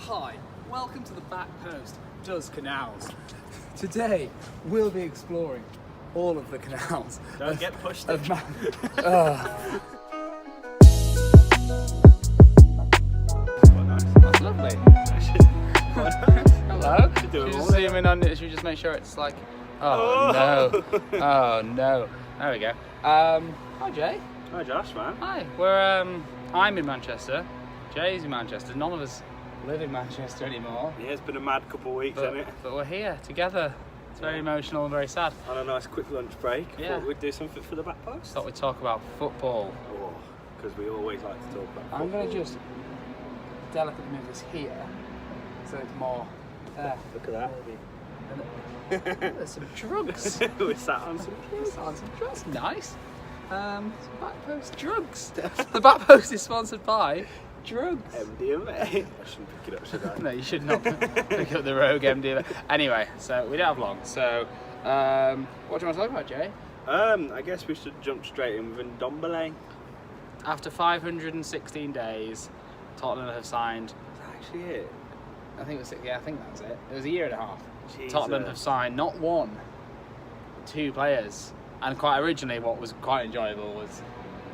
Hi, welcome to the Back Post Does Canals. Today we'll be exploring all of the canals. Don't get pushed of in. That's lovely. Hello. Should we just zoom in on it? Should we just make sure it's like... Oh no. Oh no. There we go. Hi Jay. Hi Josh, man. Hi. I'm in Manchester. Jay's in Manchester. None of us live in Manchester anymore. Yeah, it's been a mad couple of weeks, hasn't it? But we're here together. It's very emotional and very sad. On a nice quick lunch break. Yeah. Thought we'd do something for the back post. Thought we'd talk about football. Oh, because we always like to talk about football. I'm going to just delicately move this here so it's more there. Look at that. There's some drugs. We sat on some Drugs. Nice. Some Back Post drugs. The Back Post is sponsored by drugs. MDMA. I shouldn't pick it up, should I? No, you should not pick up the rogue MDMA. Anyway, so we don't have long. So, what do you want to talk about, Jay? I guess we should jump straight in with Ndombele. After 516 days, Tottenham have signed. Is that actually it? I think it was. Yeah, I think that's it. It was a year and a half. Jesus. Tottenham have signed not one, two players. And quite originally, what was quite enjoyable was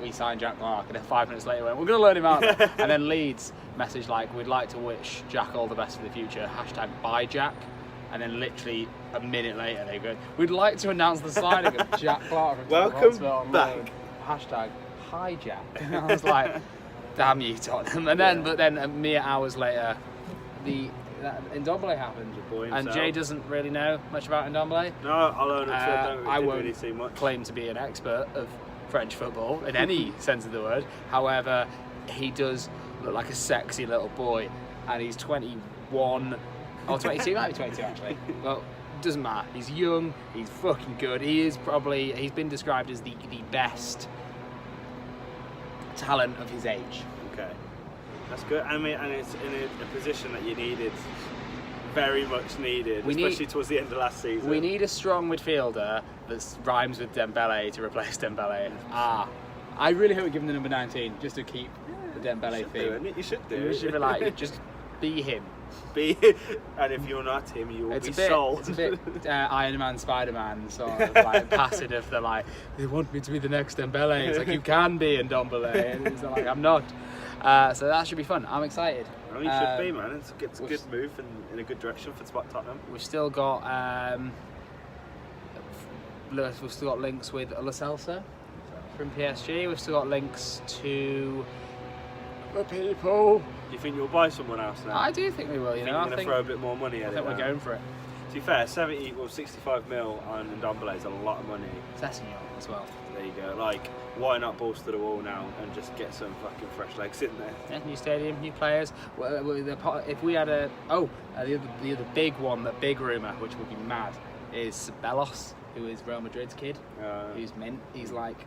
we signed Jack Clark, and then 5 minutes later went, we're going to loan him out. And then Leeds messaged like, we'd like to wish Jack all the best for the future. #buy Jack. And then literally a minute later they go, we'd like to announce the signing of Jack Clark from Tottenham Hotspur on loan. #hi Jack. And I was like, damn you Tottenham. And then, but then a mere hours later, Ndombele happened, and Jay doesn't really know much about Ndombele. No, I'll own it. I won't really see much. Claim to be an expert of French football in any sense of the word. However, he does look like a sexy little boy, and he's 21 or 22, might be 22 actually. Well, doesn't matter. He's young. He's fucking good. He's been described as the best talent of his age. Okay. That's good. I mean, and it's in a position that you needed, very much needed, especially towards the end of last season. We need a strong midfielder that rhymes with Ndombele to replace Ndombele. I really hope we give him the number 19 just to keep the Ndombele theme. You should do it. You should be like, just be him. And if you're not him, you will be sold. It's a bit Iron Man, Spider-Man sort of like passage of the like, they want me to be the next Ndombele. It's like, you can be Ndombele. And it's like, I'm not. So that should be fun. I'm excited. Well, you should be, man. It's a good move and in a good direction for Tottenham. We've still got links with Lionesses from PSG. We've still got links to the people. Do you think you'll buy someone else now? I do think we will. You're going to throw a bit more money at it. I think we're going for it. To be fair, 65 mil on Ndombele is a lot of money. Sessignon as well. There you go. Like, why not balls to the wall now and just get some fucking fresh legs in there? Yeah, new stadium, new players. If we had the other big one, the big rumour, which would be mad, is Ceballos, who is Real Madrid's kid, who's mint. He's like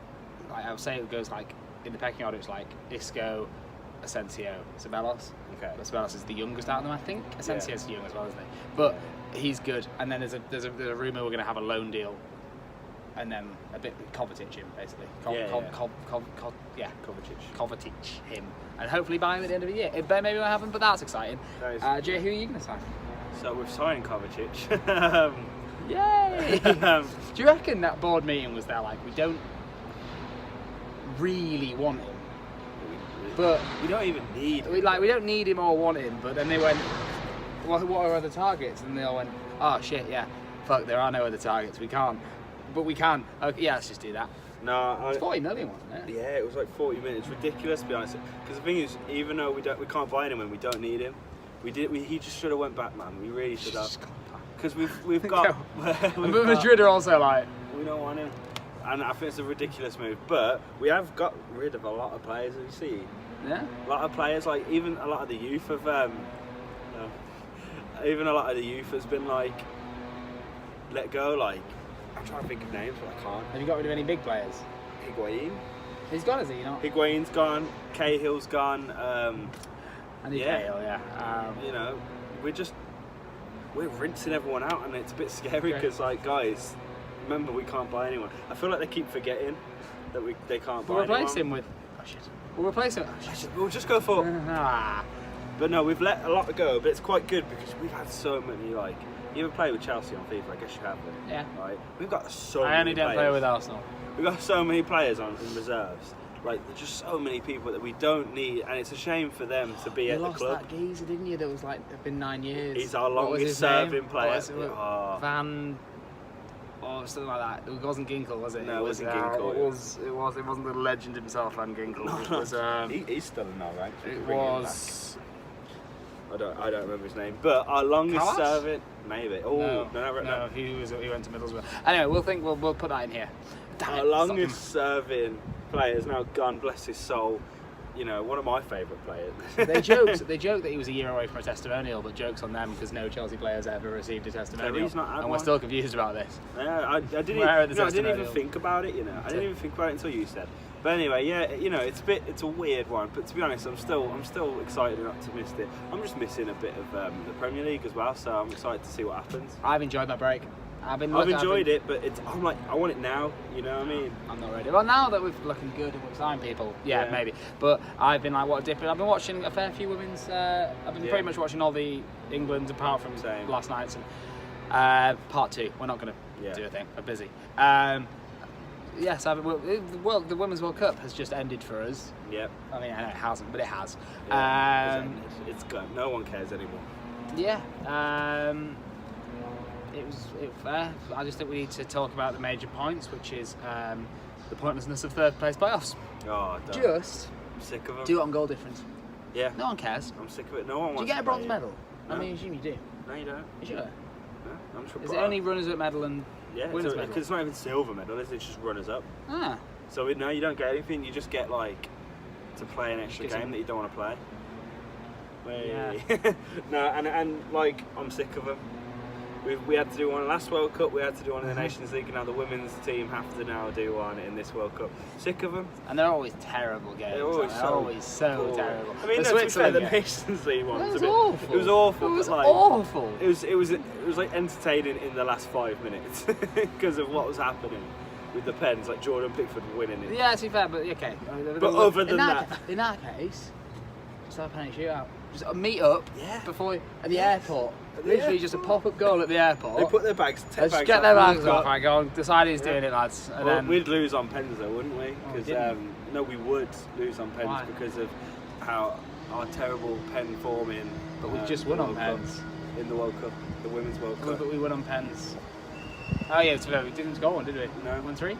I would say it goes like in the pecking order. It's like Isco, Asensio, Ceballos. Okay. But Ceballos is the youngest out of them, I think. Asensio's young as well, isn't he? But he's good. And then there's a rumour we're going to have a loan deal. And then a bit Kovacic him, basically. Kovacic him. And hopefully buy him at the end of the year. It maybe won't happen, but that's exciting. Jay, who are you going to sign? So we've signed Kovacic. Yay! Do you reckon that board meeting was there like, we don't really want him, but we don't even need him. We don't need him or want him, but then they went, what are other targets? And they all went, oh shit, yeah, fuck, there are no other targets, we can't. But we can. Okay, yeah, let's just do that. No, it's 40 million, wasn't it? Yeah, it was like 40 million. It's ridiculous, to be honest. Because the thing is, even though we can't buy him when we don't need him, he just should have went back, man. We really should have. Because we've got. But Madrid are also like, we don't want him, and I think it's a ridiculous move. But we have got rid of a lot of players. Have you seen? Yeah. A lot of players, like even a lot of the youth have. Even a lot of the youth has been like, let go, like. I'm trying to think of names, but I can't. Have you got rid of any big players? Higuain. He's gone, has he? Not? Higuain's gone. Cahill's gone. Cahill, yeah. You know, we're rinsing everyone out, and it's a bit scary because, like, guys, remember we can't buy anyone. I feel like they keep forgetting that they can't buy anyone. We'll replace him with. Oh shit. We'll replace him. We'll just go for. But no, we've let a lot go, but it's quite good because we've had so many, like, you ever play with Chelsea on FIFA? I guess you have. Yeah. Right? We've got so many I only don't play with Arsenal. We've got so many players in reserves. Like, there's just so many people that we don't need, and it's a shame for them to be at the club. You lost that geezer, didn't you? That was like, it's been 9 years. He's our longest serving player. Van... or something like that. It wasn't Ginkle, was it? No, it wasn't Ginkle. It wasn't the legend himself, Van Ginkle. It was, he's still in our ranks. It was... I don't remember his name, but our longest serving, maybe. Oh no, he went to Middlesbrough. Anyway, we'll put that in here. Our longest serving player is now gone. Bless his soul. You know, one of my favourite players. They joked that he was a year away from a testimonial, but jokes on them because no Chelsea players ever received a testimonial. And we're still confused about this. Yeah, I didn't even think about it. You know, I didn't even think about it until you said. But anyway, yeah, you know, it's a weird one. But to be honest, I'm still excited and optimistic. I'm just missing a bit of the Premier League as well, so I'm excited to see what happens. I've enjoyed my break. I've enjoyed it, but I'm like, I want it now. You know what I mean? I'm not ready. Well, now that we're looking good and we've signed people, yeah, maybe. But I've been like, what a difference. I've been watching a fair few women's. I've been pretty much watching all the England apart from last night's. And part 2. We're not going to do a thing. We're busy. Yes, the Women's World Cup has just ended for us. Yep. I mean, I know it hasn't, but it has. Yeah, it's gone. No one cares anymore. Yeah. It was fair. I just think we need to talk about the major points, which is the pointlessness of third place playoffs. Oh, I'm sick of them. Do it on goal difference. Yeah. No one cares. I'm sick of it. No one wants. Do you get a bronze medal? No. I mean, I assume you do. No, you don't. You sure? No, I'm sure. Is it only runners up medal and winners medal? Because it's not even silver medal, is it? It's just runners up. Ah. So no, you don't get anything. You just get like to play an extra game that you don't want to play. Yeah. No, and like I'm sick of them. We had to do one last World Cup, we had to do one in the Nations League, and now the women's team have to now do one in this World Cup. Sick of them. And they're always terrible games. They're always so terrible. I mean, to be fair, the Nations League one was awful. It was awful. It was like, awful. It was like entertaining in the last 5 minutes because of what was happening with the pens, like Jordan Pickford winning it. Yeah, to be fair, but okay. But other than in that case, just have a penalty shootout. Just meet up before at the airport. Literally just a pop-up goal at the airport. They put their bags. Let's get their bags off. Right, go on. Decide who's doing it, lads. And then we'd lose on pens, though, wouldn't we? Because no, we would lose on pens because of how our terrible pen forming. But we just won on pens in the World Cup, the Women's World Cup. But we won on pens. Oh yeah, we didn't score one, did we? No. 1-3.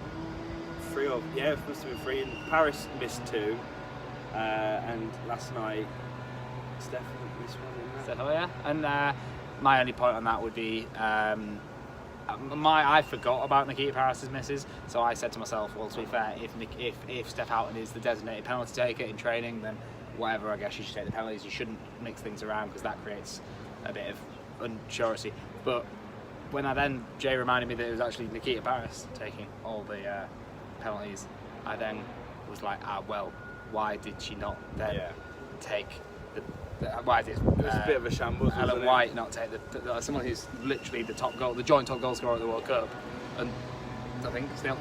3 or it must have been 3. And Paris missed 2, and last night Steph missed 1. Steph, yeah, and. My only point on that would be, I forgot about Nikita Parris' misses, so I said to myself, well, to be fair, if Steph Houghton is the designated penalty taker in training, then whatever, I guess you should take the penalties. You shouldn't mix things around because that creates a bit of unsurety. But when Jay reminded me that it was actually Nikita Parris taking all the penalties, I then was like, well, why did she not then take why did it was a bit of a shambles, Ellen White not take someone who's literally the joint top goal scorer at the World Cup, and I think still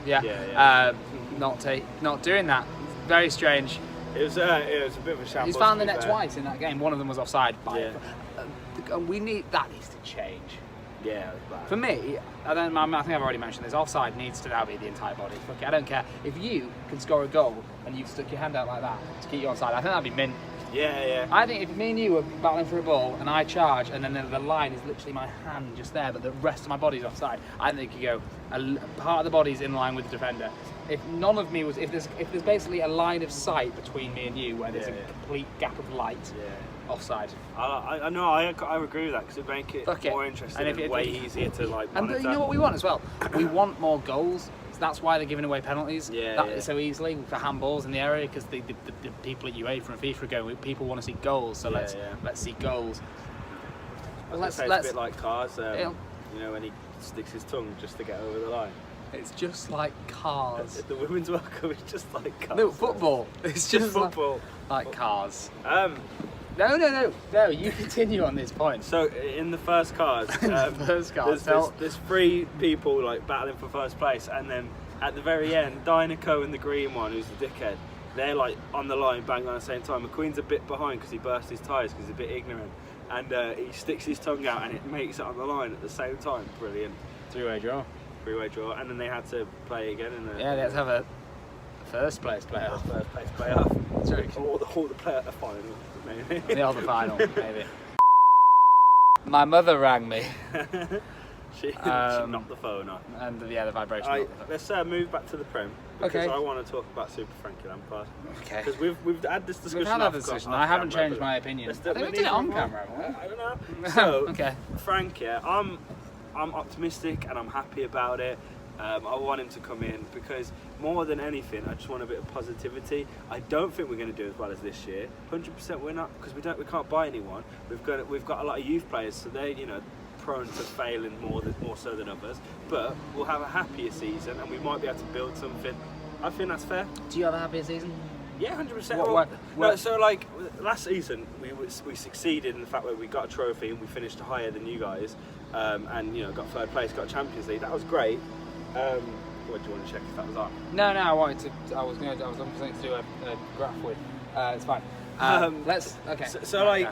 not doing that. Very strange. It was a bit of a shambles. He's found the net twice in that game. One of them was offside. We need that needs to change. Yeah, it was bad. For me, I think I've already mentioned this. Offside needs to now be the entire body. I don't care if you can score a goal and you've stuck your hand out like that to keep you onside. I think that'd be mint. Yeah. I think if me and you were battling for a ball and I charge and then the line is literally my hand just there, but the rest of my body's offside, I think you go part of the body's in line with the defender. If none of me was, if there's basically a line of sight between me and you where there's a complete gap of light, offside. I know. I agree with that because it make it more interesting and way easier to like monitor. And you know what we want as well? We want more goals. So that's why they're giving away penalties so easily for handballs in the area because the people at UEFA and FIFA are going, people want to see goals, so let's see goals. Well, it's a bit like cars. You know, when he sticks his tongue just to get over the line. It's just like cars. The Women's World Cup is just like cars. No, football. It's just football. Like cars. No, you continue on this point. So, in the first cars, there's 3 people like battling for first place, and then at the very end, Dynaco and the green one, who's the dickhead, they're like on the line, bang on at the same time. McQueen's a bit behind because he burst his tyres because he's a bit ignorant, and he sticks his tongue out and it makes it on the line at the same time. Brilliant. Three-way draw, and then they had to play again. They had to have a first place playoff. That's right. Or the final, maybe. The final, maybe. My mother rang me. She knocked the phone off. And the vibration. Let's move back to the Prem. Because I want to talk about Super Frankie Lampard. Okay. Because we've had this discussion. We've had that discussion. I haven't changed my opinion. I think we did it on camera, haven't we? I don't know. So, okay. Frank, yeah, I'm optimistic and I'm happy about it. I want him to come in because more than anything, I just want a bit of positivity. I don't think we're going to do as well as this year. 100% we're not, because we can't buy anyone. We've got a lot of youth players, so they're prone to failing more so than others. But we'll have a happier season and we might be able to build something. I think that's fair. Do you have a happier season? Yeah, 100%. No, so like last season, we succeeded in the fact that we got a trophy and we finished higher than you guys, and got third place, got Champions League. That was great. What do you want to check if that was on? No, I wanted to. I was looking to do a graph with. It's fine. Let's. Okay. So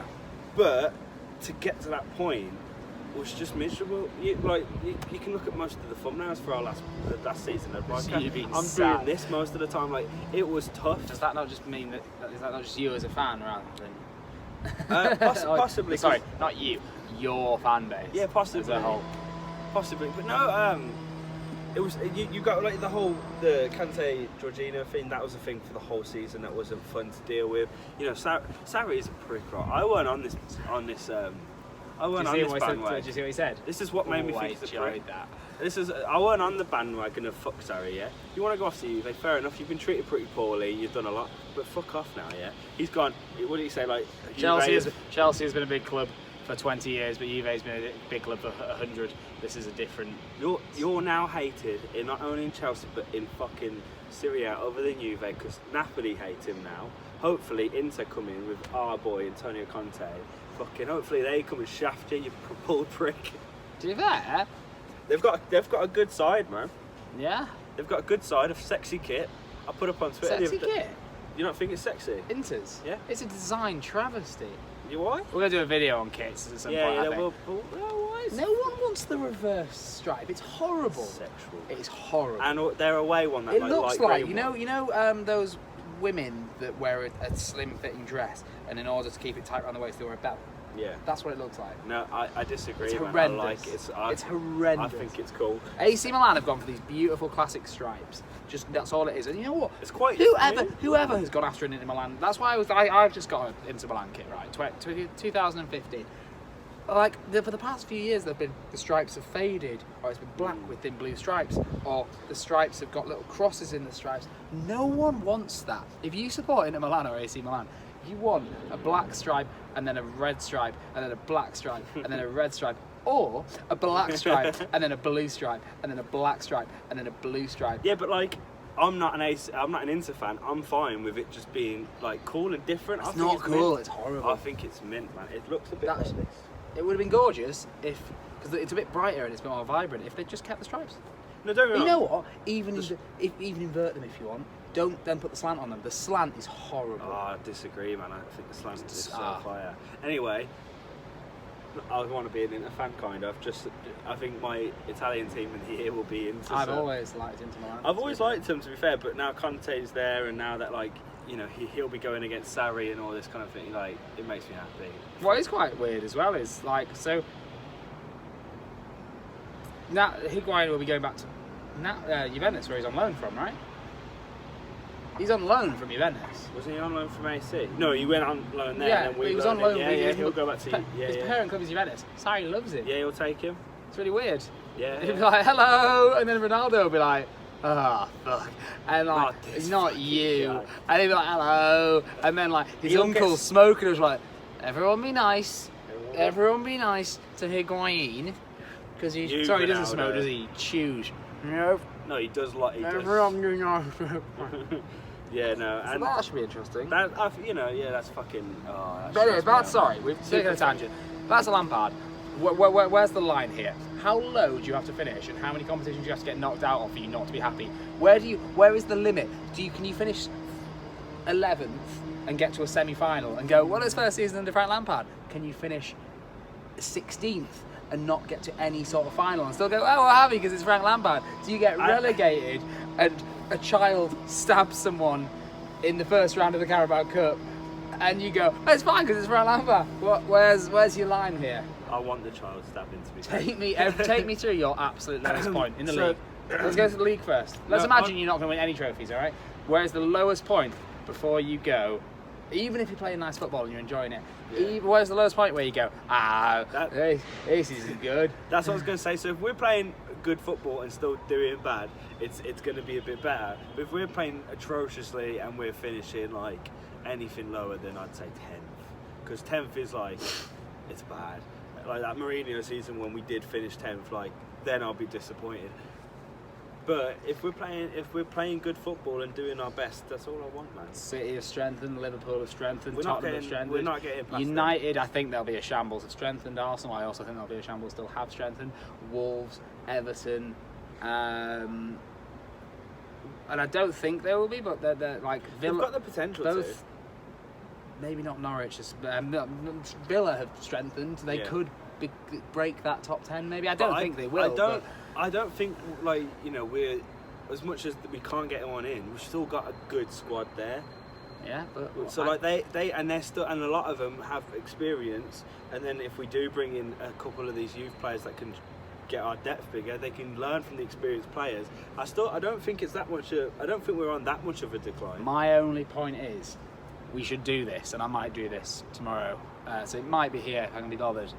but to get to that point was just miserable. You can look at most of the thumbnails for our last season. I'm doing this most of the time. Like, it was tough. Does that not just mean that? Is that not just you as a fan rather than? Possibly. Sorry, not you. Your fan base. Yeah, possibly. As a whole. Possibly, but no. It was you got like the Kante Jorginho thing. That was a thing for the whole season. That wasn't fun to deal with. Sarri is a prick, right? I weren't on this. I weren't on this bandwagon. Did you see what he said? This is what made me think he's a prick. I weren't on the bandwagon of fuck Sarri. Yeah, you want to go off to Juve? Fair enough. You've been treated pretty poorly. You've done a lot, but fuck off now. Yeah, he's gone. What did he say? Like Chelsea has been a big club for 20 years, but Juve's been a big club for 100. This is a different. You're now hated not only in Chelsea but in fucking Syria other than Juve, because Napoli hate him now. Hopefully Inter come in with our boy Antonio Conte. Fucking hopefully they come and shaft you pulled prick. To be fair, they've got a good side, man. Yeah. They've got a good side, a sexy kit. I put up on Twitter. Sexy kit. You don't think it's sexy? Inter's. Yeah. It's a design travesty. Why? We're going to do a video on kits at some point, I think. Why is no one wants the reverse stripe. It's horrible. It's sexual. It's horrible. And they're away one that it looks like you know those women that wear a slim fitting dress, and in order to keep it tight around the waist they wear a belt. Yeah. That's what it looks like. No, I disagree. It's man. horrendous. It's horrendous. I think it's cool. AC Milan have gone for these beautiful classic stripes. Just that's all it is. And you know what? It's quite. Whoever has gone after an Inter Milan. That's why I've just got an Inter Milan kit, right? 2015. Like for the past few years, the stripes have faded, or it's been black with thin blue stripes, or the stripes have got little crosses in the stripes. No one wants that. If you support Inter Milan or AC Milan, you want a black stripe and then a red stripe and then a black stripe and then a red stripe, or a black stripe and then a blue stripe and then a black stripe and then a blue stripe. Yeah, but like, I'm not an Inter fan. I'm fine with it just being like cool and different. It's not cool. It's horrible. I think it's mint, man. It looks a bit like this. It would have been gorgeous because it's a bit brighter and it's a bit more vibrant if they just kept the stripes. No, don't get me wrong. You know what? Even invert them if you want. Don't then put the slant on them. The slant is horrible. Oh, I disagree, man. I think the slant is so fire. Anyway, I want to be an Inter fan, kind of. I think my Italian team in the year will be Inter. I've always liked Inter Milan. I've always liked him, to be fair, but now Conte's there, and now that he'll be going against Sarri and all this kind of thing. Like, it makes me happy. What is quite weird as well is so. Now Higuain will be going back to Juventus, where he's on loan from, right? He's on loan from Juventus. Wasn't he on loan from AC? No, he went on loan there. Yeah, and then he was on loan. Yeah, he'll go back to his parent club is Juventus. Sarri loves him. Yeah, he'll take him. It's really weird. Yeah. He'll be like, hello, and then Ronaldo will be like, oh, fuck. And like, it's not you. Guy. And he'll be like, hello. And then like, his uncle's smoking was like, everyone be nice. Everyone be nice to Higuain. Because he doesn't smoke, does he? He chews. No, he does like. Everyone be nice. Yeah, no. So that should be interesting. That's fucking. But anyway, sorry, we've taken a tangent. That's a Lampard. Where's the line here? How low do you have to finish, and how many competitions do you have to get knocked out of for you not to be happy? Where is the limit? Can you finish 11th and get to a semi-final and go, well, it's first season under Frank Lampard. Can you finish 16th and not get to any sort of final and still go, oh, we're happy because it's Frank Lampard? So you get relegated and a child stabs someone in the first round of the Carabao Cup and you go, oh, it's fine because it's Frank Lampard. Where's your line here? I want the child stabbing to be Take me through your absolute lowest point in the league. Let's go to the league first. Let's imagine you're not going to win any trophies, all right? Where's the lowest point before you go, even if you're playing nice football and you're enjoying it, where's the lowest point where you go, this isn't good? That's what I was going to say. So if we're playing good football and still doing bad, it's going to be a bit better. But if we're playing atrociously and we're finishing like anything lower than I'd say 10th, because 10th is like, it's bad. Like that Mourinho season when we did finish 10th, like then I'll be disappointed. But if we're playing good football and doing our best, that's all I want, man. City have strengthened, Liverpool have strengthened, Tottenham have strengthened. We're not getting past United, I think there'll be a shambles, have strengthened. Arsenal, I also think there'll be a shambles, still have strengthened. Wolves, Everton, and I don't think there will be, but they're like Villa. They've got the potential to. Maybe not Norwich. Villa have strengthened. They could break that top 10. Maybe I don't think they will. I don't think we're as much as we can't get one in. We've still got a good squad there. Yeah, but so they're still, and a lot of them have experience. And then if we do bring in a couple of these youth players that can get our depth bigger, they can learn from the experienced players. I don't think it's that much. I don't think we're on that much of a decline. My only point is, we should do this, and I might do this tomorrow. So it might be here if I can be bothered.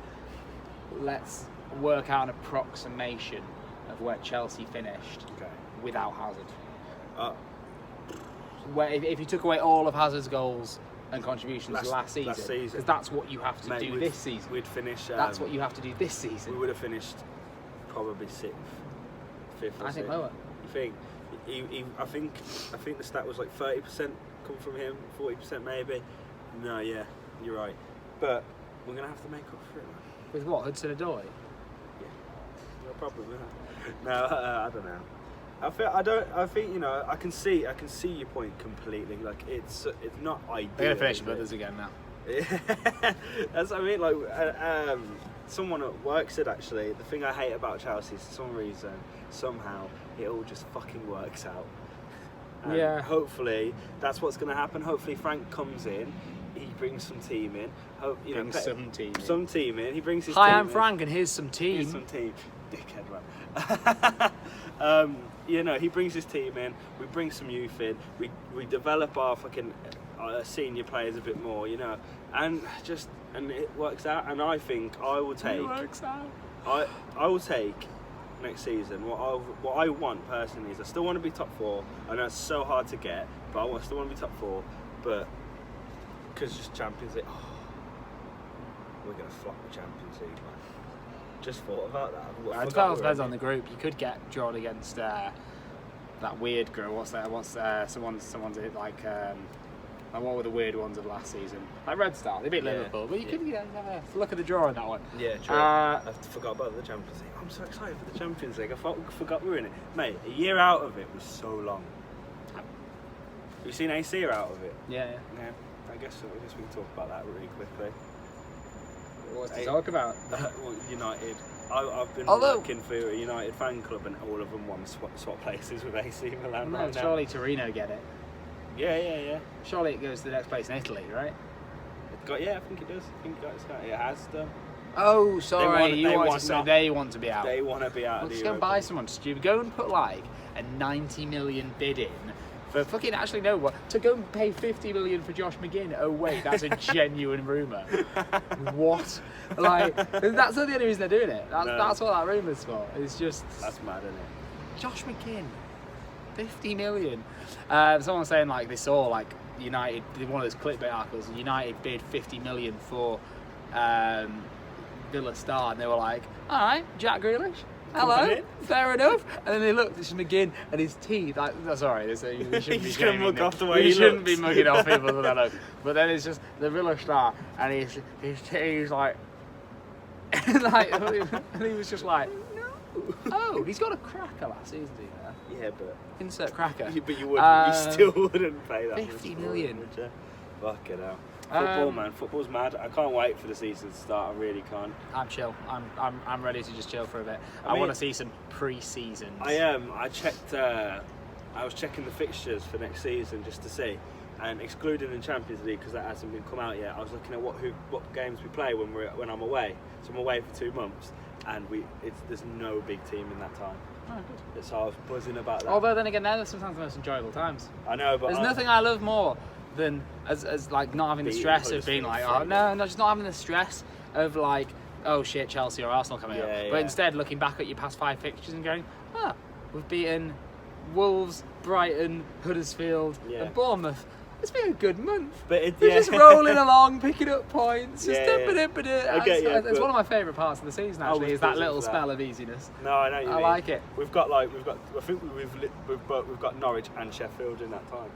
Let's work out an approximation of where Chelsea finished without Hazard. Where if you took away all of Hazard's goals and contributions last season, because that's what you have to do this season. We'd finish. That's what you have to do this season. We would have finished probably 6th, 5th. I think lower. You think? I think the stat was like 30% come from him, 40% maybe. No, yeah, you're right. But we're gonna have to make up for it, man. With what? Hudson-Odoi? Yeah, no problem with that. No, I don't know. I think I can see your point completely. Like it's not ideal. They're gonna finish with us again now. That's what I mean. Like someone at work said actually, the thing I hate about Chelsea is for some reason, somehow it all just fucking works out. And hopefully that's what's going to happen. Hopefully Frank comes in, he brings some team in. Some team in. He brings his. Hi, team I'm Frank, and here's some team. Here's some team. Dickhead, man. He brings his team in. We bring some youth in. We develop our fucking senior players a bit more, and it works out. And I think I will take. It works out. I will take. Next season, what I want personally is I still want to be top 4. I know it's so hard to get, but I still want to be top 4. But because just Champions League, we're gonna flop the Champions League, man. Just thought about that. It depends on the group. You could get drawn against that weird girl. What's someone's like what were the weird ones of last season? Like Red Star, they beat Liverpool, but you could look at the draw in that one. Yeah, true. I forgot about the Champions League. I'm so excited for the Champions League. I forgot we were in it. Mate, a year out of it was so long. Have you seen AC out of it? Yeah. I guess we can talk about that really quickly. What's to talk about? Well, United. I've been working for a United fan club, and all of them want to swap places with AC Milan. No, surely Torino get it. Yeah. Surely it goes to the next place in Italy, right? I think it does. It has done. Oh, sorry. They want to be out. They want to be out of the Just go buy someone stupid. Go and put like a 90 million bid in for fucking to go and pay 50 million for Josh McGinn. Oh wait, that's a genuine rumour. What? Like that's not the only reason they're doing it. That's what that rumour's for. It's just that's mad, isn't it? Josh McGinn, 50 million. Someone saying like they saw like United, one of those clickbait articles. United bid 50 million for Villa Star, and they were like, all right, Jack Grealish. Hello, fair enough. And then they looked, it's McGinn and his teeth. Like, sorry, we shouldn't be going to mug off the way he shouldn't be mugging off people with that look. But then it's just the Villa Star, and his teeth like, and he was just like, no. Oh, he's got a cracker last season, do you know? Yeah, but... Insert cracker. But you wouldn't. You still wouldn't pay that 50 million. Would you? Fucking hell. Football, man. Football's mad. I can't wait for the season to start. I really can't. I'm chill. I'm ready to just chill for a bit. I want to see some pre-seasons. I checked. I was checking the fixtures for next season just to see, and excluding the Champions League because that hasn't been come out yet. I was looking at what games we play when I'm away. So I'm away for 2 months, and there's no big team in that time. Oh, good. So I was buzzing about that. Although then again, they're sometimes the most enjoyable times. I know, but there's nothing I love more than as like not having the stress of being like, oh no, just not having the stress of like, oh shit, Chelsea or Arsenal coming up. But instead looking back at your past 5 fixtures and going, we've beaten Wolves, Brighton, Huddersfield, and Bournemouth. It's been a good month. But we're just rolling along, picking up points. It's one of my favourite parts of the season. Actually, is that little spell of easiness. No, I know you mean. I like it. We've got. I think we've got Norwich and Sheffield in that time.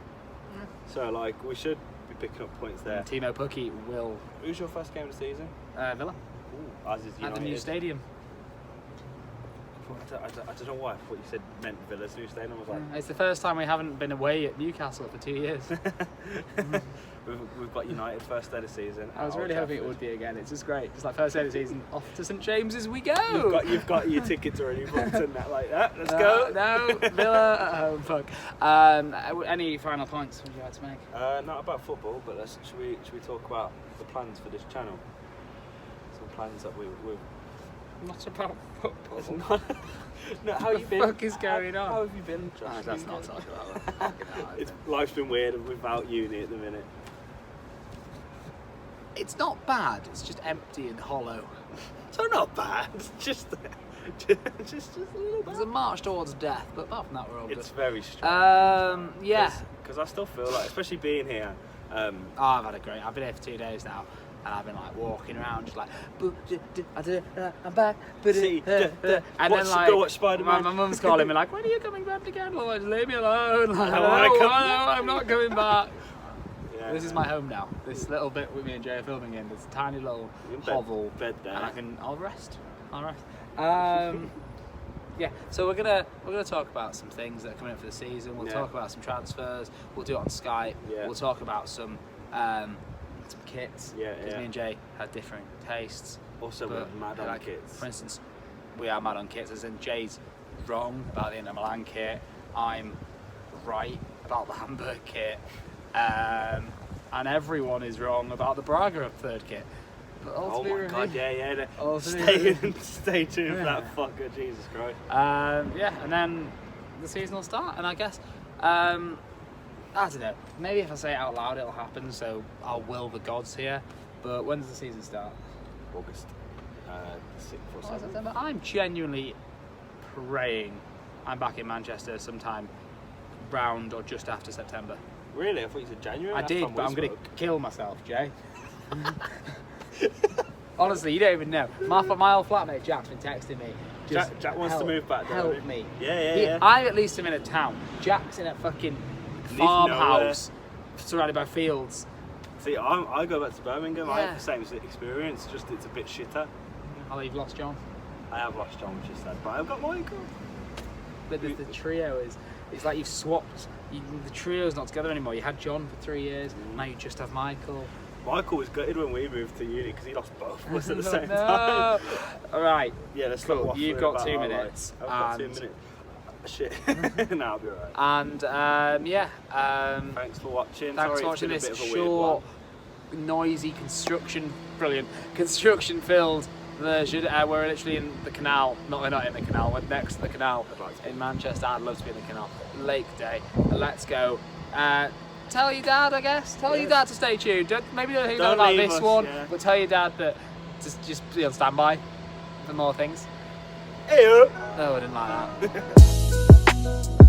So like we should be picking up points there. Timo Pukki will. Who's your first game of the season? Villa. Ooh, as is United. At the new stadium. I don't know why I thought you said meant Villa's new stadium. I was like, it's the first time we haven't been away at Newcastle for 2 years. We've got United first day of the season. I was really hoping it would be again. It's just great. It's like first day of the season, off to St James's we go. You've got your tickets already booked and that like that. Let's go. No, Villa at home. Fuck. Any final points would you like to make? Not about football, but should we talk about the plans for this channel? Some plans that we've. Not about football. It's not. No, how what you the been? fuck is going on? How have you been, Josh? Let's not talk about that. Life's been weird without uni at the minute. It's not bad. It's just empty and hollow. So not bad. Just a little bit. It's a march towards death, but apart from that, we're all good. It's very strange. Yeah. Because I still feel like, especially being here. I've had a great. I've been here for 2 days now. And I've been like walking around just like I'm back. See, and then like watch Spider-Man. My mum's calling me like, when are you coming back again? Like, leave me alone. Like, I'm not coming back. This is my home now. This little bit with me and Jay are filming in. This tiny little hovel bed there. And I'll rest. Yeah, so we're gonna talk about some things that are coming up for the season. We'll talk about some transfers. We'll do it on Skype. We'll talk about some kits, because me and Jay had different tastes. Also, we're mad on kits. For instance, we are mad on kits, as in Jay's wrong about the Inter Milan kit, I'm right about the Hamburg kit, and everyone is wrong about the Braga third kit. But oh my god, yeah. Stay tuned for that fucker, Jesus Christ. And then the season will start, and I guess I don't know, maybe if I say it out loud it'll happen, so I'll will the gods here. But when does the season start? August 6th or 7th. September. I'm genuinely praying I'm back in Manchester sometime round or just after September. Really? I thought you said January. I did, but I'm going to kill myself, Jay. Honestly, you don't even know. My old flatmate Jack's been texting me. Jack wants to move back, doesn't he? Help me. Yeah. I at least am in a town. Jack's in a fucking farmhouse surrounded by fields. See, I go back to Birmingham. I have the same experience, just it's a bit shitter. Oh, you've lost John? I have lost John, which is sad, but I've got Michael. But the trio it's like you've swapped. The trio's not together anymore. You had John for 3 years, now you just have Michael. Michael was gutted when we moved to uni because he lost both of us at the same time. Alright. Yeah, let's cool. You've got 2 minutes. I've got 2 minutes. Shit. No, I'll be alright. And thanks for watching. Thanks for watching this short, noisy construction filled version. We're literally in the canal. We're not in the canal, we're next to the canal in Manchester. I'd love to be in the canal. Lake day. Let's go. Tell your dad, I guess. Tell your dad to stay tuned. Maybe don't think about this one, but tell your dad that just be on standby for more things. Hey. No, I didn't like that.